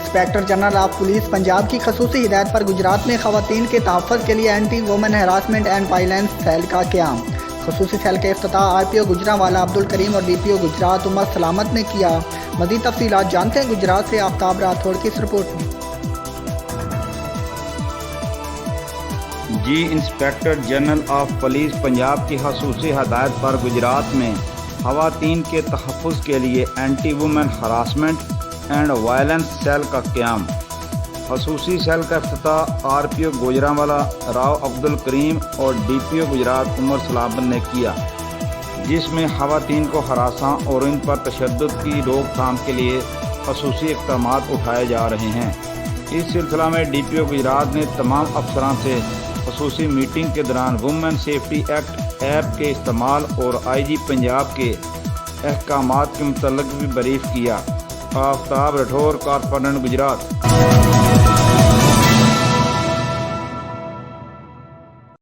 Inspector general of police Punjab की खसूसी हिदायत पर गुजरात में खवातीन के तहफ़्फ़ुज़ के लिए anti women harassment and violence cell का क़याम। खसूसी सेल के इफ्तिताह RPO गुजरांवाला अब्दुल करीम और DPO गुजरात उमर सलामत ने किया। मज़ीद तफ़सीलात जानते हैं गुजरात से आफ्ताब राठौड़ की इस रिपोर्ट में। जी inspector general of police Punjab की खसूसी हदायत पर गुजरात में खवातीन के तहफ़्फ़ुज़ के लिए anti women harassment and violence cell का क़याम। खसूसी सेल का इफ्तिताह RPO गुजरांवाला राव अब्दुल करीम और DPO गुजरात उमर सलामत ने किया, जिसमें खवातीन को हरासा और इन पर तशद्दुद की रोकथाम के लिए खसूसी इक़दाम उठाए जा रहे हैं। इस सिलसिला में DPO गुजरात ने तमाम अफसरान से खसूसी मीटिंग के दौरान वुमेन सेफ्टी एक्ट ऐप के इस्तेमाल और IG पंजाब के अहकामात के मुतल्लिक़ भी ब्रीफ किया। आफ्ताब राठौड़, कॉरस्पॉन्डेंट गुजरात।